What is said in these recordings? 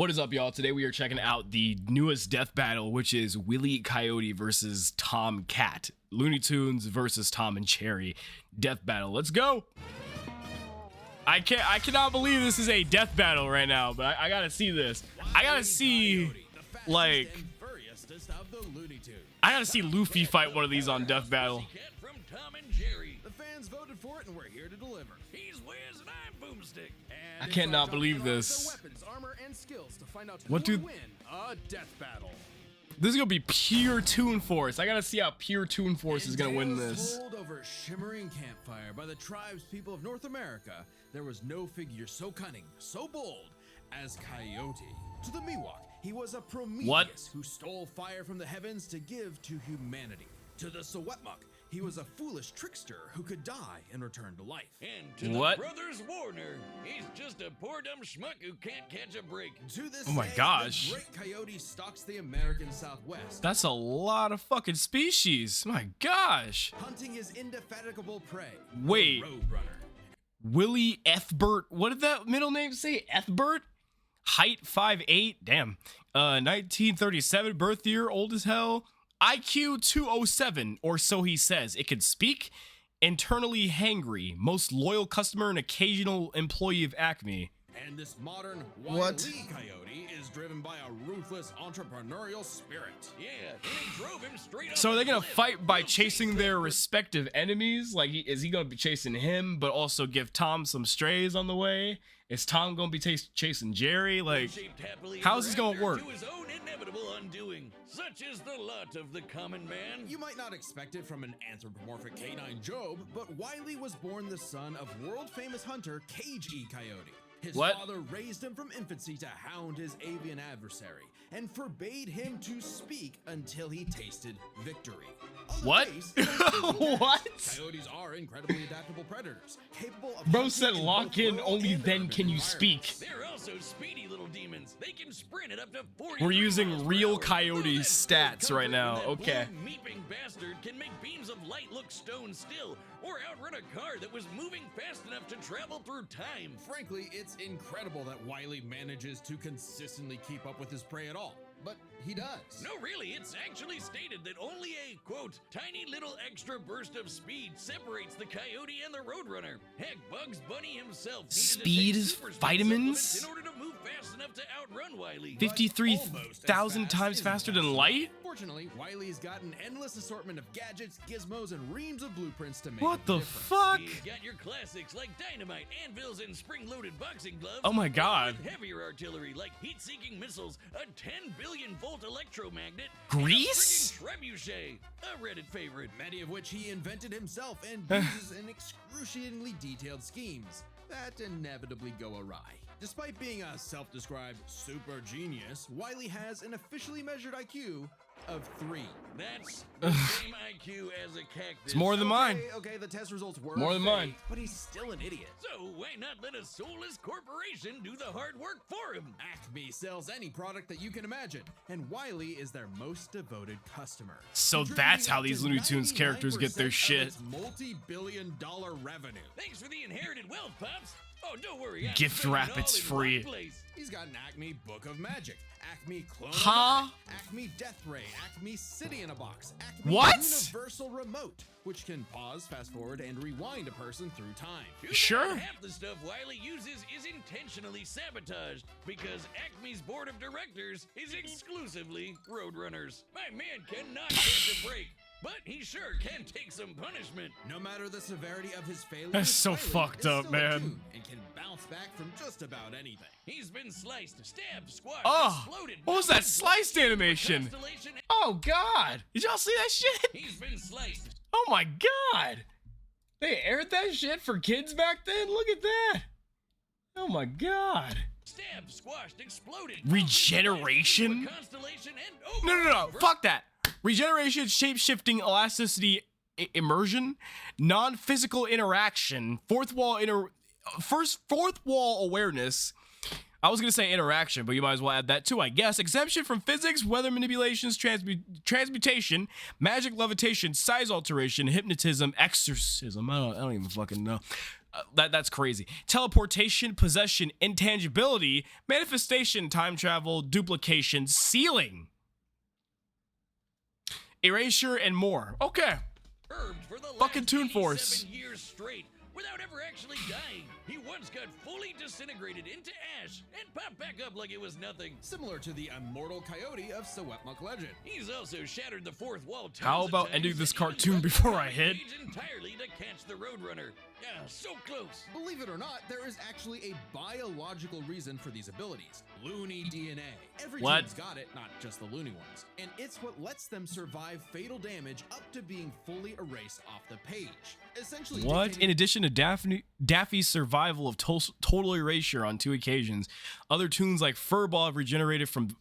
What is up, y'all? Today we are checking out the newest death battle, which is Wile E. Coyote versus Tom Cat. Looney Tunes versus Tom and Jerry death battle. Let's go. I cannot believe this is a death battle right now, but I gotta see this. I gotta see, like, I gotta see Luffy fight one of these on death battle. From Tom and Jerry. The fans voted for it, and we're here to deliver. He's Wiz and I'm Boomstick. I cannot believe this. Weapons, armor, and skills to find out What who do- will win a death battle. This is gonna be pure TOONFORCE. I gotta see how pure TOONFORCE is gonna win this. Told over a shimmering campfire by the tribes people of North America, there was no figure so cunning, so bold as Coyote. To the Miwok, he was a Prometheus who stole fire from the heavens to give to humanity. To the Sowetmuk, he was a foolish trickster who could die and return to life. And to What? the brothers Warner, he's just a poor dumb schmuck who can't catch a break. To this Oh my day, gosh. the great Coyote stalks the American Southwest, That's a lot of fucking species. My gosh. hunting his indefatigable prey. Wait. The Roadrunner. Willie Ethbert. What did that middle name say? Ethbert? Height 5'8". Damn. 1937 birth year, old as hell. IQ 207, or so he says. It can speak. Internally hangry. Most loyal customer and occasional employee of Acme. And this modern What? Wile E. Coyote is driven by a ruthless entrepreneurial spirit. Yeah, and it drove him straight So off are they the gonna cliff. fight by We'll chasing see. their respective enemies? Like, is he gonna be chasing him, but also give Tom some strays on the way? Is Tom gonna be chasing Jerry? Like, Shaped happily how's this ever gonna after work? To his own inevitable undoing. Such is the lot of the common man. You might not expect it from an anthropomorphic canine Job, but Wile E was born the son of world-famous hunter Cage E. Coyote. His What? father raised him from infancy to hound his avian adversary and forbade him to speak until he tasted victory. On the What? face, most people What? Coyotes are incredibly adaptable predators, capable of Bro hunting said in lock both in, rural only and then urban can you environments. speak. They're also speedy little demons. They can sprint at up to 40 We're miles using per real hour. Coyote That stats cold right comfort now. in that Okay. blue meeping bastard can make beams of light look stone still, or outrun a car that was moving fast enough to travel through time. Frankly, it's incredible that Wile E manages to consistently keep up with his prey at all. But he does. No, really, it's actually stated that only a, quote, tiny little extra burst of speed separates the Coyote and the Roadrunner. Heck, Bugs Bunny himself needed to Speed take is super speed vitamins? supplements in order to move fast enough to outrun Wile E. 53,000 times faster than light? Fortunately, Wile E's got an endless assortment of gadgets, gizmos, and reams of blueprints to make What a the difference. fuck? He's got your classics like dynamite, anvils, and spring-loaded boxing gloves. Oh my god. With heavier artillery like heat-seeking missiles, a 10 billion volt electromagnet, Grease? and a friggin' trebuchet, a Reddit favorite, many of which he invented himself and uses in excruciatingly detailed schemes that inevitably go awry. Despite being a self-described super genius, Wile E has an officially measured IQ of 3. That's the same IQ as a cactus. It's more than mine. Okay, the test results were More than mine. fake, but he's still an idiot. So why not let a soulless corporation do the hard work for him? Acme sells any product that you can imagine, and Wile E is their most devoted customer. So that's how these Looney Tunes characters get their 99% of shit. its multi-billion-dollar revenue. Thanks for the inherited wealth, Pops. Oh, don't worry. I Gift can put it wrap, all it's in free. one place. He's got an Acme Book of Magic, Acme Clone, Huh? Acme Death Ray, Acme City in a Box, Acme What? Universal Remote, which can pause, fast forward, and rewind a person through time. Too bad Sure. half the stuff Wile E uses is intentionally sabotaged because Acme's board of directors is exclusively Roadrunners. My man cannot catch a break. But he sure can take some punishment. No matter the severity of his failures, That's so Wile E fucked is up, still man. attuned and can bounce back from just about anything. He's been sliced, stabbed, squashed, Oh, exploded. what was that melted, sliced blown, animation? constellation, Oh god. Did y'all see that shit? He's been sliced. Oh my god. They aired that shit for kids back then? Look at that. Oh my god. Stabbed, squashed, exploded. Regeneration? Constellation and No. Fuck that. Regeneration, shape-shifting, elasticity, immersion, non-physical interaction, fourth wall awareness. I was gonna say interaction, but you might as well add that too, I guess. Exemption from physics, weather manipulations, transmutation, magic, levitation, size alteration, hypnotism, exorcism. I don't even fucking know. That's crazy. Teleportation, possession, intangibility, manifestation, time travel, duplication, sealing, erasure, and more. Okay. For the Fucking last TOONFORCE. 87 years straight without ever actually dying. He once got fully disintegrated into ash and popped back up like it was nothing. Similar to the immortal Coyote of Secwepemc legend. He's also shattered the fourth wall. How about ending this cartoon before I hit? Entirely to catch the Roadrunner. Yeah, so close. Believe it or not, there is actually a biological reason for these abilities. Looney DNA. Every What? team's got it, not just the Looney ones. And it's what lets them survive fatal damage up to being fully erased off the page. Essentially, What? dictating- In addition to Daffy's survival of total erasure on 2 occasions, other toons like Furball have regenerated from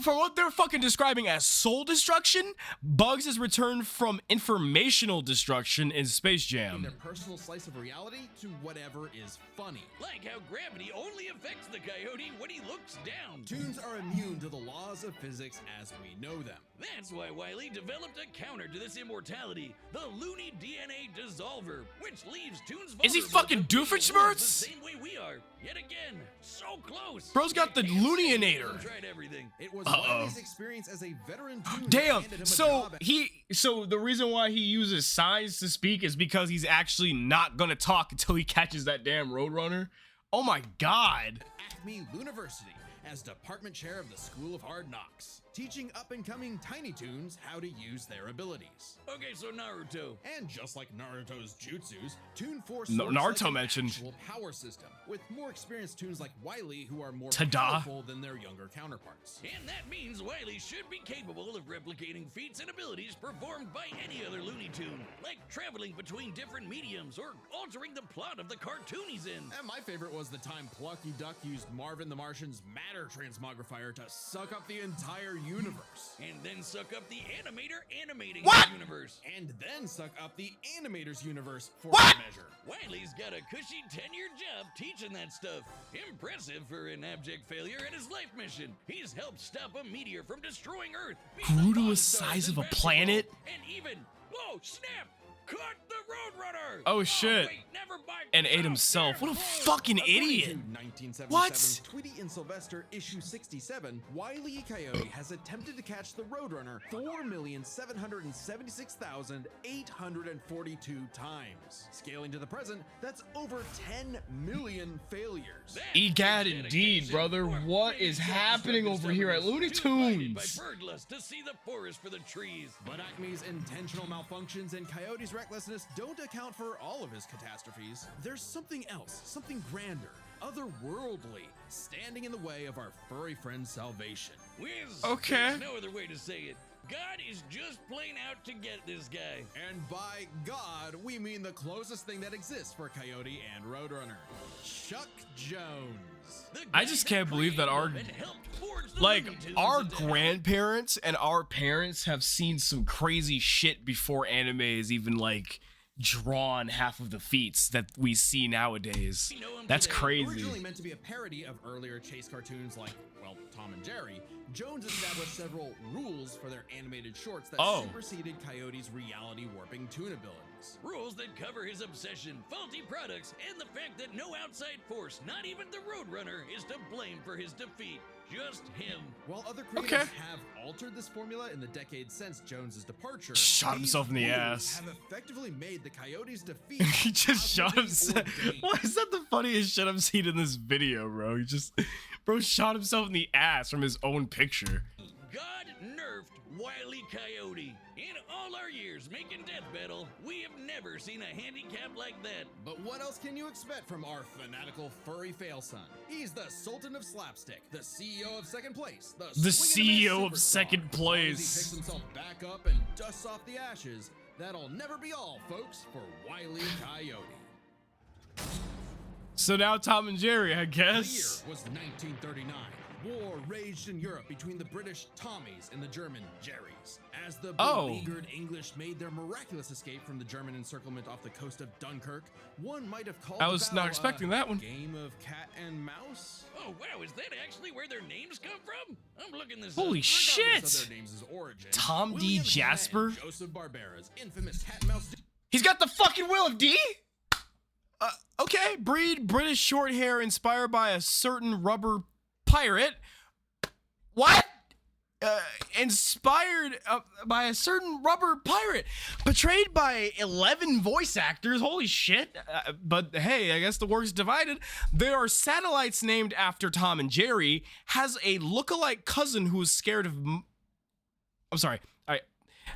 what they're fucking describing as soul destruction. Bugs has returned from informational destruction in Space their Jam. personal slice of reality to whatever is funny. Like how gravity only affects the Coyote when he looks down. Toons are immune to the laws of physics as we know them. That's why Wile E developed a counter to this immortality, the Looney DNA Dissolver, which leaves Toons Is he vulnerable fucking to being Doofenshmirtz? warped the same way we are. Yet again, so close. Bro's got the Can't say he Looneyinator. hasn't tried everything. It was Uh-oh. Wiley's experience as a veteran Toon that Damn. handed him a So job at- so the reason why he uses signs to speak is because he's actually not gonna talk until he catches that damn Roadrunner. Oh my god. Acme University as department chair of the School of Hard Knocks, teaching up-and-coming Tiny Toons how to use their abilities. Okay, so Naruto. And just like Naruto's jutsus, TOONFORCE No, works Naruto like an mentioned. actual power system, with more experienced Toons like Wile E who are more Ta-da. powerful than their younger counterparts. And that means Wile E should be capable of replicating feats and abilities performed by any other Looney Tune, like traveling between different mediums or altering the plot of the cartoon he's in. And my favorite was the time Plucky Duck used Marvin the Martian's matter transmogrifier to suck up the entire universe. And then suck up the animator animating What? the universe. And then suck up the animator's universe for What? good measure. Wiley's got a cushy 10-year job teaching that stuff. Impressive for an abject failure at his life mission. He's helped stop a meteor from destroying Earth. beat the Grew to a monstars size in of a basketball, planet? And even, whoa, snap! Caught the Roadrunner! Oh, shit. Wait, never mind. And ate Oh, himself. there. What a fucking idiot. 1977's Tweety and Sylvester issue 67, Wile E. Coyote has attempted to catch the Roadrunner 4,766,842 times. Scaling to the present, that's over 10 million failures. That Egad is indeed, dedication. brother. Or What maybe is self-destructive happening over here at stubbornness, Looney too blinded Tunes? by birdlust to see the forest for the trees. But Acme's intentional malfunctions and Coyote's recklessness don't account for all of his catastrophes. There's something else, something grander, otherworldly, standing in the way of our furry friend's salvation. Whiz, Okay. There's no other way to say it. God is just plain out to get this guy. And by God, we mean the closest thing that exists for Coyote and Roadrunner, Chuck Jones. The I guy just can't believe that our- created and helped forge the Like, Looney Tunes our into grandparents and our parents have seen some crazy shit before anime is even, like, drawn half of the feats that we see nowadays. We know him That's today. crazy. Originally meant to be a parody of earlier chase cartoons like, well, Tom and Jerry, Jones established several rules for their animated shorts that superseded Coyote's reality warping toon abilities. Rules that cover his obsession, faulty products, and the fact that no outside force, not even the Roadrunner, is to blame for his defeat. Just him. While other creators have altered this formula in the decades since Jones's departure, Shot these himself in the rules ass. have effectively made the Coyote's defeat He just shot positively himself. ordained. Why is that the funniest shit I've seen in this video, bro? Bro shot himself in the ass from his own picture. God nerfed Wile E. Coyote. In all our years making Death Battle, we have never seen a handicap like that. But what else can you expect from our fanatical furry fail son? He's the Sultan of Slapstick, the CEO of Second Place, The swinging CEO man of superstar. Second As long as he Place. picks himself back up and dusts off the ashes, that'll never be all, folks, for Wile E. Coyote. So now Tom and Jerry, I The year guess. was 1939. War raged in Europe between the British Tommies and the German Jerrys. As the beleaguered English made their miraculous escape from the German encirclement off the coast of Dunkirk, one might have called I the was battle not expecting that one. Game of cat and mouse. Oh wow, is that actually where their names come from? I'm looking this Holy up. shit! Regardless of their names' origin, Tom D. William Jasper? and Joseph Barbera's infamous cat and mouse. He's got the fucking will of D? Okay, breed British short hair inspired by a certain rubber pirate. What? Inspired by a certain rubber pirate, portrayed by 11 voice actors. Holy shit. But hey, I guess the work's divided. There are satellites named after Tom and Jerry, has a lookalike cousin who's scared of...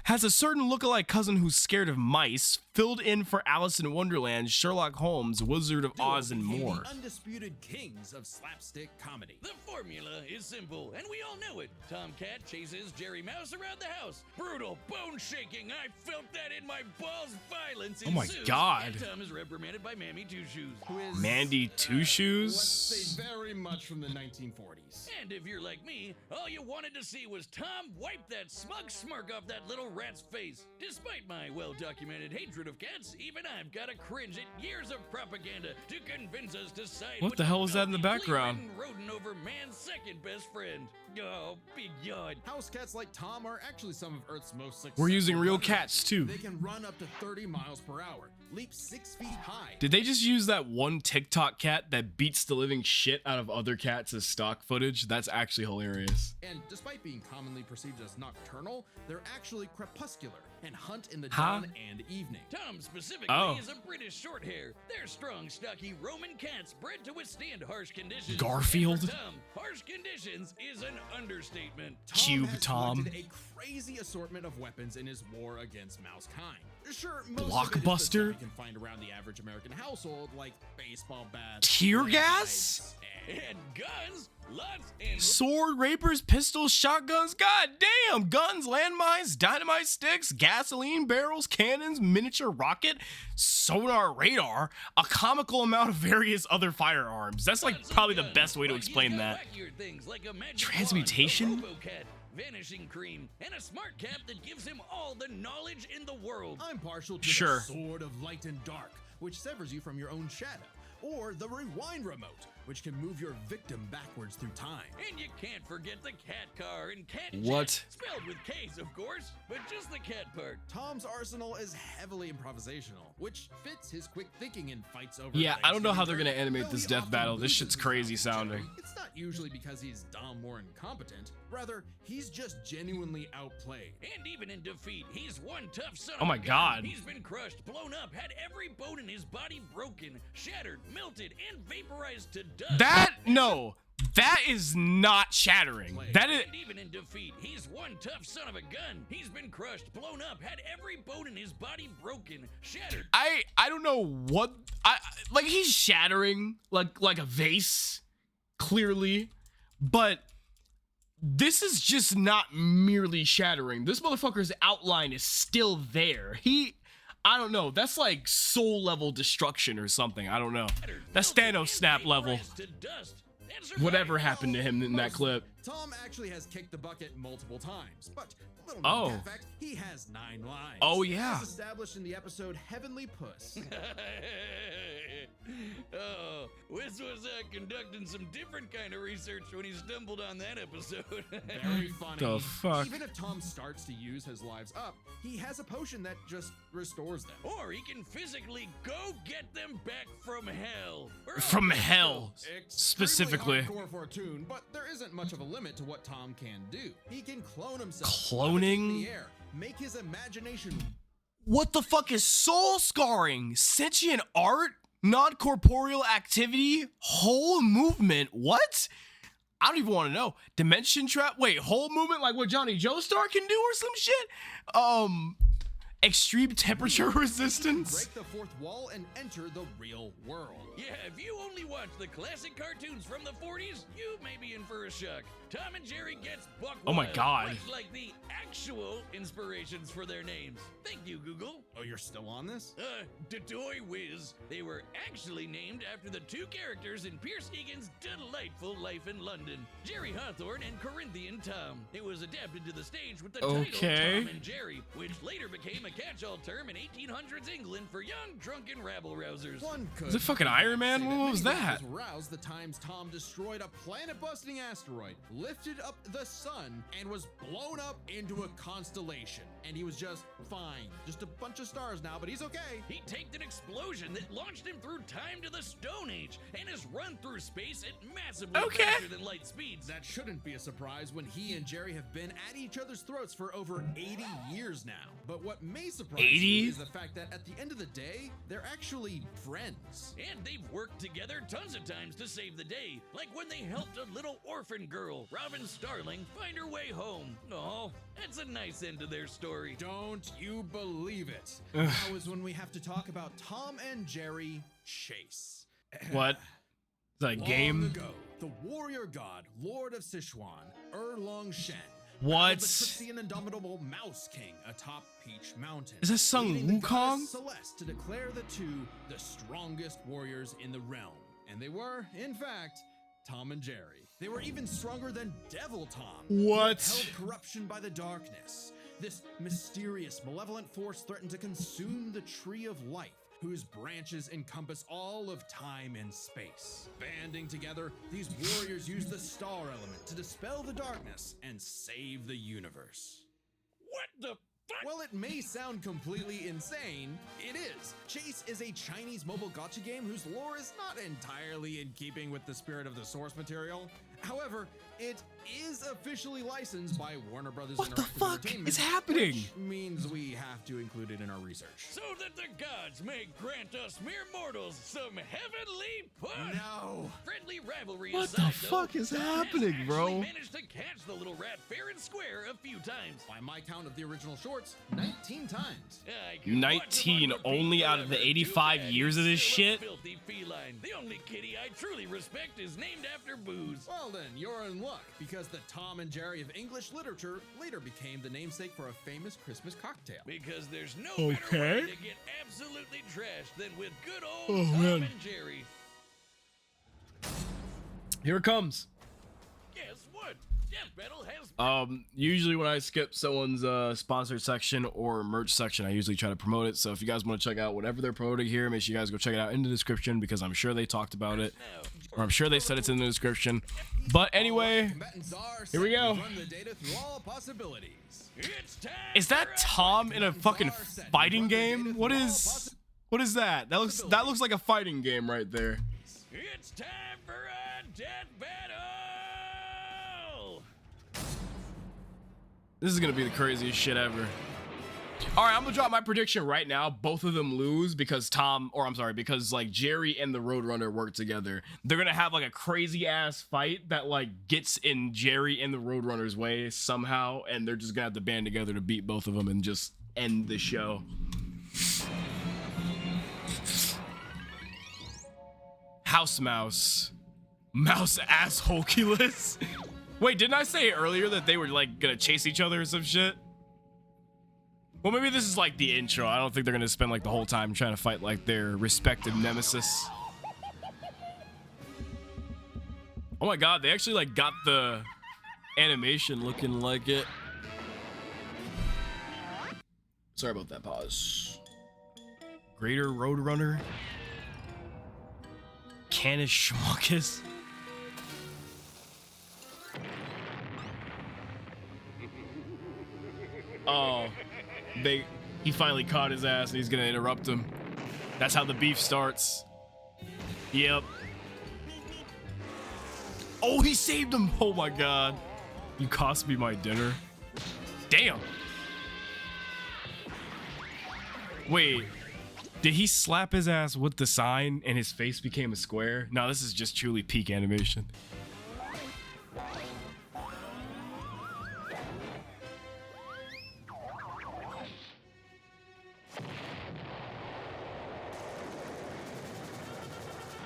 has a certain lookalike cousin who's scared of mice, filled in for Alice in Wonderland, Sherlock Holmes, Wizard of Oz, and more. The undisputed kings of slapstick comedy. The formula is simple, and we all know it. Tomcat chases Jerry Mouse around the house. Brutal, bone-shaking, I felt that in my balls violence ensues. Oh my God. And Tom is reprimanded by Mammy Two Shoes. Who is, Mandy Two Shoes? let's say very much from the 1940s. And if you're like me, all you wanted to see was Tom wipe that smug smirk off that little rat's face. Despite my well-documented hatred of cats, even I've got to cringe at years of propaganda to convince us to side What with the hell is that in the background? flea-ridden rodent over man's second best friend. Oh, big yawn. House cats like Tom are actually some of Earth's most successful. We're using real runners. cats too. They can run up to 30 miles per hour, leap 6 feet high. Did they just use that one TikTok cat that beats the living shit out of other cats as stock footage? That's actually hilarious. And despite being commonly perceived as nocturnal, they're actually crepuscular and hunt in the Huh? dawn and evening. Tom specifically Oh. is a British shorthair. They're strong, stocky Roman cats bred to withstand harsh conditions. Garfield? And for Tom, harsh conditions is an understatement. Cube has Tom. collected a crazy assortment of weapons in his war against mouse kind. Sure, most of it is the Blockbuster? stuff you can find around the average American household, like baseball bats, Tear flashlights, gas? And guns, lots and Sword, rapers, pistols, shotguns, god damn! Guns, landmines, dynamite sticks, gasoline barrels, cannons, miniature rocket, sonar radar, a comical amount of various other firearms. That's like lots of probably the guns. best way to But he's explain got that. wackier things like a magic Transmutation? wand, a robo-cat, vanishing cream, and a smart cap that gives him all the knowledge in the world. I'm partial to Sure. the Sword of Light and Dark, which severs you from your own shadow, or the Rewind Remote, which can move your victim backwards through time. And you can't forget the cat car and cat What? jet, spelled with K's, of course, but just the cat part. Tom's arsenal is heavily improvisational, which fits his quick thinking in fights over. Yeah, I don't know how they're Thanksgiving gonna turkey. animate Though this he death often battle. This loses shit's his crazy knowledge to sounding. Jerry, it's not usually because he's dumb or incompetent. Rather, he's just genuinely outplayed. And even in defeat, he's one tough son Oh of my a gun. God. He's been crushed, blown up, had every bone in his body broken, shattered, melted, and vaporized to dust. That is not shattering. That is... And even in defeat, he's one tough son of a gun. He's been crushed, blown up, had every bone in his body broken, shattered. I don't know what... like, he's shattering like a vase, clearly, but this is just not merely shattering. This motherfucker's outline is still there. I don't know. That's like soul level destruction or something. I don't know. That's melted, Thanos and snap level. vaporized to dust. And survived. Whatever happened to him in that clip. Tom actually has kicked the bucket multiple times, but little Oh. known fact, he has 9 lives. Oh, yeah. As established in the episode Heavenly Puss. Oh, Wiz was conducting some different kind of research when he stumbled on that episode. Very funny. The fuck? Even if Tom starts to use his lives up, he has a potion that just restores them. Or he can physically go get them back from hell. Or From else- hell, Extremely specifically. hardcore for a Toon, but there isn't much of a limit to what Tom can do. He can clone himself, Cloning? in the air, make his imagination. What the fuck is soul scarring? Sentient art? Non-corporeal activity? Whole movement? What? I don't even want to know. Dimension trap? Wait, whole movement like what Johnny Joestar can do or some shit? Extreme temperature resistance? Break the fourth wall and enter the real world. Yeah, if you only watch the classic cartoons from the 40s, you may be in for a shock. Tom and Jerry gets buck Oh my wild, God. much like the actual inspirations for their names. Thank you, Google. Oh, you're still on this? Dodoy Whiz. They were actually named after the two characters in Pierce Egan's delightful life in London, Jerry Hawthorne and Corinthian Tom. It was adapted to the stage with the Okay. title Tom and Jerry, which later became a catch-all term in 1800s England for young drunken rabble-rousers. One could Is it fucking Iron Man? say What was many that? rebels roused the times Tom destroyed a planet-busting asteroid, lifted up the sun, and was blown up into a constellation. And he was just fine. Just a bunch of stars now, but he's okay. He taked an explosion that launched him through time to the Stone Age and has run through space at massively faster than light speeds. That shouldn't be a surprise when he and Jerry have been at each other's throats for over 80 years now. But what may surprise 80? you is the fact that at the end of the day, they're actually friends. And they've worked together tons of times to save the day, like when they helped a little orphan girl, Robin Starling, find her way home. Oh, that's a nice end to their story. Don't you believe it? Now is when we have to talk about Tom and Jerry Chase. What? Is that a Long game? ago, the warrior god, Lord of Sichuan, Erlong Shen, What? the tricksy and indomitable Mouse King atop Peach Mountain. Is this Sun leading the Wukong? goddess Celeste to declare the two the strongest warriors in the realm. And they were, in fact, Tom and Jerry. They were even stronger than Devil Tom. What? Held corruption by the darkness. This mysterious, malevolent force threatened to consume the tree of life, whose branches encompass all of time and space. Banding together, these warriors use the star element to dispel the darkness and save the universe. What the fuck? While it may sound completely insane, it is. Chase is a Chinese mobile gacha game whose lore is not entirely in keeping with the spirit of the source material. However, it is officially licensed by Warner Brothers What the Interactive fuck Entertainment, is happening? which means we have to include it in our research. So that the gods may grant us mere mortals some heavenly push. No. Friendly rivalry What aside, the though, fuck is Tom happening, has bro? actually managed to catch the little rat fair and square a few times. By my count of the original shorts, 19 times. I could 19 watch them on only repeat out of the forever. 85 Too bad years of he's this still a shit? Filthy feline. The only kitty I truly respect is named after booze. Well then, you're in luck, because the Tom and Jerry of English literature later became the namesake for a famous Christmas cocktail. Because there's no better Okay. way to get absolutely trashed than with good old Oh, Tom man. and Jerry. Here it comes. Guess what? Death Battle has Usually when I skip someone's sponsored section or merch section, I usually try to promote it. So if you guys want to check out whatever they're promoting here, make sure you guys go check it out in the description, because I'm sure they talked about it, or I'm sure they said it's in the description. But anyway, Combatants are here we set to go. Run the data through all possibilities. It's time Is that for a- Tom in a fucking fighting game? What is that? That looks like a fighting game right there. It's time for a death battle! This is gonna be the craziest shit ever. All right, I'm gonna drop my prediction right now. Both of them lose because because like Jerry and the Roadrunner work together. They're gonna have like a crazy ass fight that like gets in Jerry and the Roadrunner's way somehow, and they're just gonna have to band together to beat both of them and just end the show. House Mouse. Mouse assholeculous. Wait, didn't I say earlier that they were like gonna chase each other or some shit? Well, maybe this is like the intro. I don't think they're gonna spend like the whole time trying to fight like their respective nemesis. Oh my god, they actually like got the animation looking like it. Sorry about that pause. Greater Roadrunner. Canis Schmuckus. Oh, he finally caught his ass and he's gonna interrupt him. That's how the beef starts. Yep. Oh, he saved him. Oh my god. You cost me my dinner. Damn. Wait, did he slap his ass with the sign and his face became a square? No, this is just truly peak animation.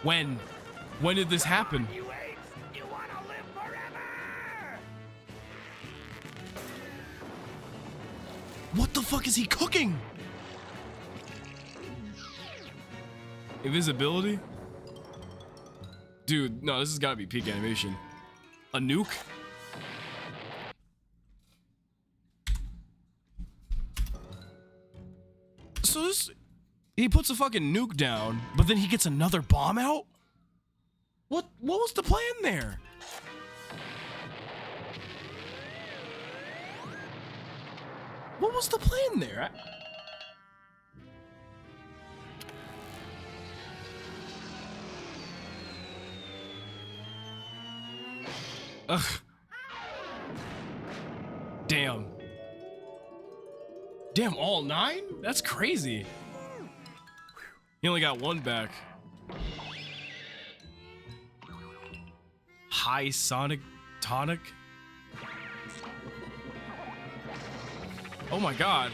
When did this happen? You apes, you wanna live forever! What the fuck is he cooking? Invisibility? Dude, no, this has gotta be peak animation. A nuke? so this, he puts a fucking nuke down, but then he gets another bomb out? What was the plan there? What was the plan there? Ugh. Damn. Damn, all 9? That's crazy. He only got 1 back. High Sonic Tonic? Oh my god.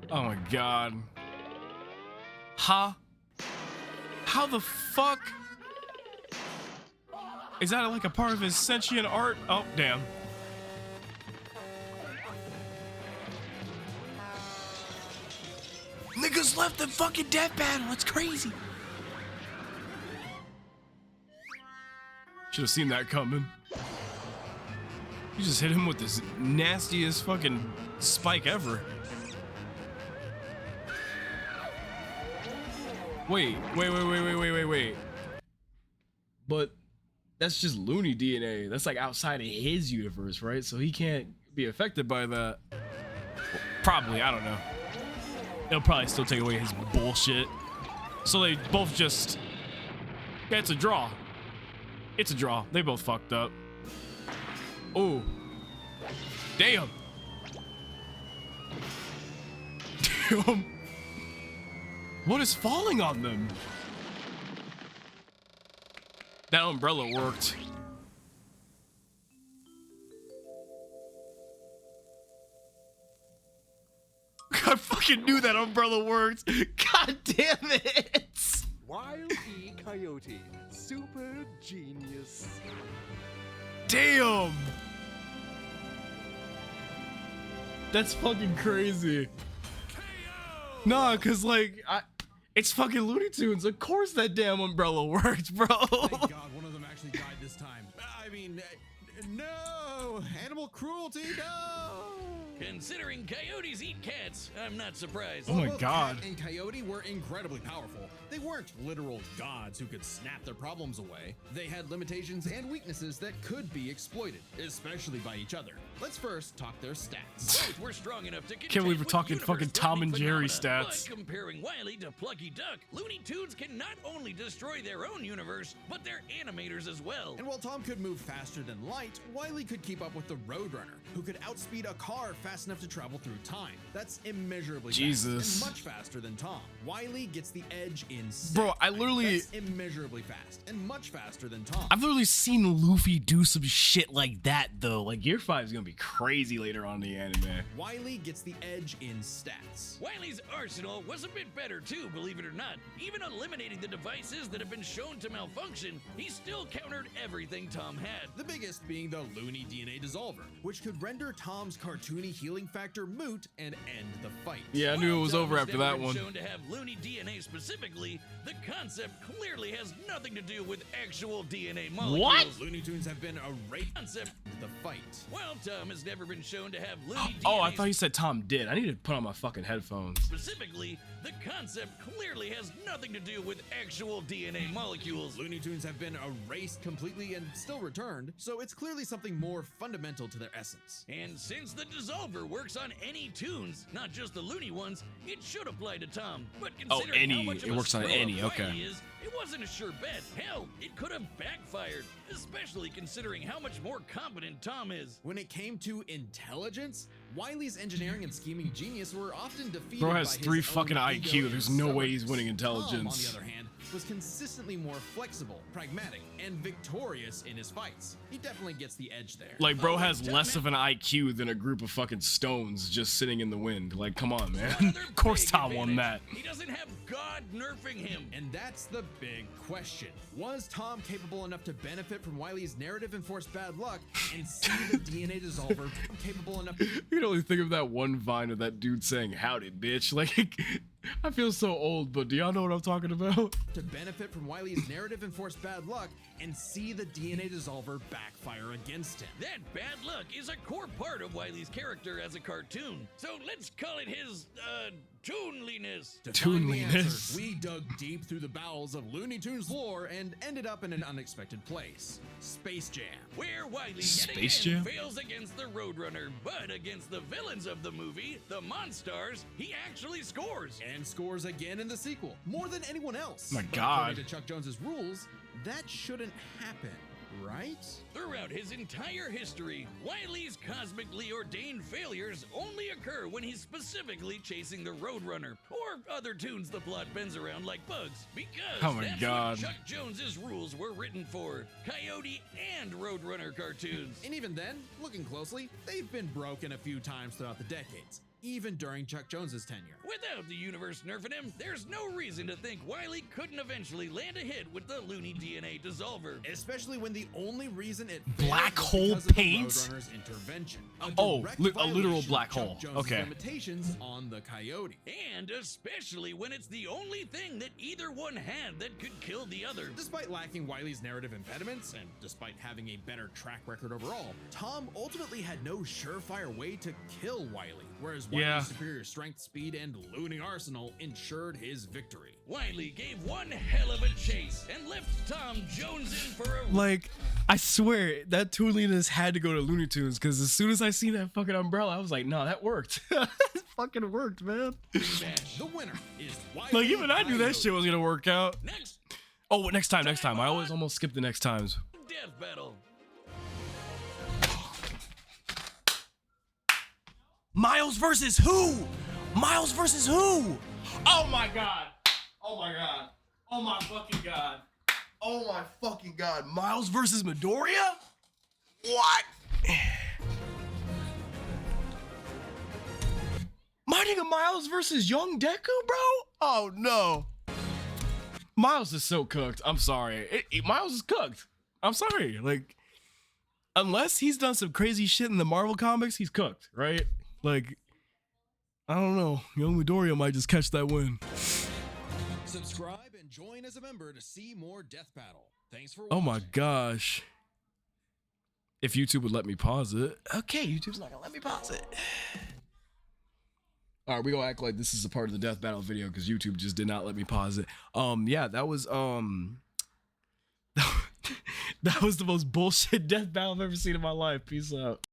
Oh my god. Huh? How the fuck? Is that like a part of his sentient art? Oh, damn. Niggas left the fucking death battle. It's crazy. Should have seen that coming. You just hit him with this nastiest fucking spike ever. Wait. But that's just Looney DNA. That's like outside of his universe, right? So he can't be affected by that. Well, probably, I don't know. It'll probably still take away his bullshit. So they both just... Yeah, it's a draw. It's a draw. They both fucked up. Oh. Damn. Damn. What is falling on them? That umbrella worked. I fucking knew that umbrella worked. God damn it. Wile E. Coyote, super genius. Damn. That's fucking crazy. Nah, cause like it's fucking Looney Tunes. Of course that damn umbrella worked, bro. Thank God one of them actually died this time. I mean, no! Animal cruelty, no! Considering coyotes eat cats, I'm not surprised. Oh my Both God. Cat and Coyote were incredibly powerful. They weren't literal gods who could snap their problems away. They had limitations and weaknesses that could be exploited, especially by each other. Let's first talk their stats. Both were strong enough to Can't believe we're contend talking with fucking Tom and Jerry universe-threatening stats. But comparing Wile E to Plucky Duck, Looney Tunes can not only destroy their own universe, but their animators as well. And while Tom could move faster than light, Wile E could keep up with the Roadrunner, who could outspeed a car fast enough to travel through time. That's immeasurably Jesus. fast and much faster than Tom. Wile E gets the edge in Bro, I literally... That's immeasurably fast and much faster than Tom. I've literally seen Luffy do some shit like that, though. Like, Gear 5 is gonna be crazy later on in the anime. Wile E gets the edge in stats. Wile E's arsenal was a bit better too, believe it or not. Even eliminating the devices that have been shown to malfunction, he still countered everything Tom had. The biggest being the Looney DNA Dissolver, which could render Tom's cartoony healing factor moot and end the fight. Yeah, I knew it was Tom over has after never that been one. shown to have Looney DNA specifically, the concept clearly has nothing to do with actual DNA molecules. What? Looney Tunes have been erased Concept. the fight. While Tom has never been shown to have Looney DNA Oh, I thought you said Tom did. I need to put on my fucking headphones. specifically, the concept clearly has nothing to do with actual DNA molecules. Looney Tunes have been erased completely and still returned, so it's clearly something more fundamental to their essence. And since the dissolver works on any tunes, not just the Looney ones, it should apply to Tom. But considering how any. much of It a works on screw-up any, okay. Wile E is, it wasn't a sure bet. Hell, it could have backfired, especially considering how much more competent Tom is. When it came to intelligence, Wile E's engineering and scheming genius were often defeated Bro by has his 3 own fucking ego IQ. and There's no way he's stubbornness. winning intelligence. Tom, on the other hand, was consistently more flexible, pragmatic, and victorious in his fights. He definitely gets the edge there. Like, bro Oh, has Tom less man. of an IQ than a group of fucking stones just sitting in the wind. Like, come on, man. Another Of course big Tom won that. advantage. He doesn't have God nerfing him. And that's the big question. Was Tom capable enough to benefit from Wile E's narrative enforced bad luck and see the DNA dissolver capable enough You can only think of that one vine of that dude saying, howdy, bitch. Like, I feel so old, but do y'all know what I'm talking about? To benefit from Wile E's narrative enforced bad luck and see the DNA dissolver backfire against him. That bad luck is a core part of Wile E's character as a cartoon, so let's call it his, toonliness. To find the Toonliness. answers, we dug deep through the bowels of Looney Tunes lore and ended up in an unexpected place. Space Jam. Where Wile E yet Space again Jam? fails against the Roadrunner, but against the villains of the movie, the Monstars, he actually scores. And scores again in the sequel, more than anyone else. My But God. according to Chuck Jones's rules, that shouldn't happen, right? Throughout his entire history, Wile E's cosmically ordained failures only occur when he's specifically chasing the Roadrunner, or other tunes the plot bends around like bugs, because Oh my that's God. what Chuck Jones's rules were written for, Coyote and Roadrunner cartoons. And even then, looking closely, they've been broken a few times throughout the decades, even during Chuck Jones's tenure. Without the universe nerfing him, there's no reason to think Wile E couldn't eventually land a hit with the Looney DNA dissolver. Especially when the only reason it Black failed was hole because of the paints? Roadrunner's intervention. Oh, direct a literal violation black of Chuck hole. Jones's Okay. limitations on the Coyote. And especially when it's the only thing that either one had that could kill the other. Despite lacking Wile E's narrative impediments, and despite having a better track record overall, Tom ultimately had no surefire way to kill Wile E, whereas Wile Yeah. E's superior strength, speed, and Looney arsenal ensured his victory. Wile E gave one hell of a chase and left Tom Jones in for a Like, I swear that Toonliness had to go to Looney Tunes because as soon as I seen that fucking umbrella, I was like, no, that worked. It fucking worked, man. rematch. The winner is Wile Like, E. even I knew that Coyote. shit was gonna work out. next Oh, next time. I always almost skip the next times. death battle. Miles versus who? Miles versus who? Oh my god. Oh my god. Oh my fucking god. Oh my fucking god. Miles versus Midoriya? What? My nigga Miles versus Young Deku, bro? Oh no. Miles is so cooked. I'm sorry. Miles is cooked. I'm sorry. Like, unless he's done some crazy shit in the Marvel comics, he's cooked, right? Like, I don't know. Young Midoriya might just catch that win. Subscribe and join as a member to see more Death Battle. Thanks for watching. Oh my gosh. If YouTube would let me pause it. Okay, YouTube's not gonna let me pause it. All right, we gonna act like this is a part of the Death Battle video because YouTube just did not let me pause it. Yeah, that was that was the most bullshit Death Battle I've ever seen in my life. Peace out.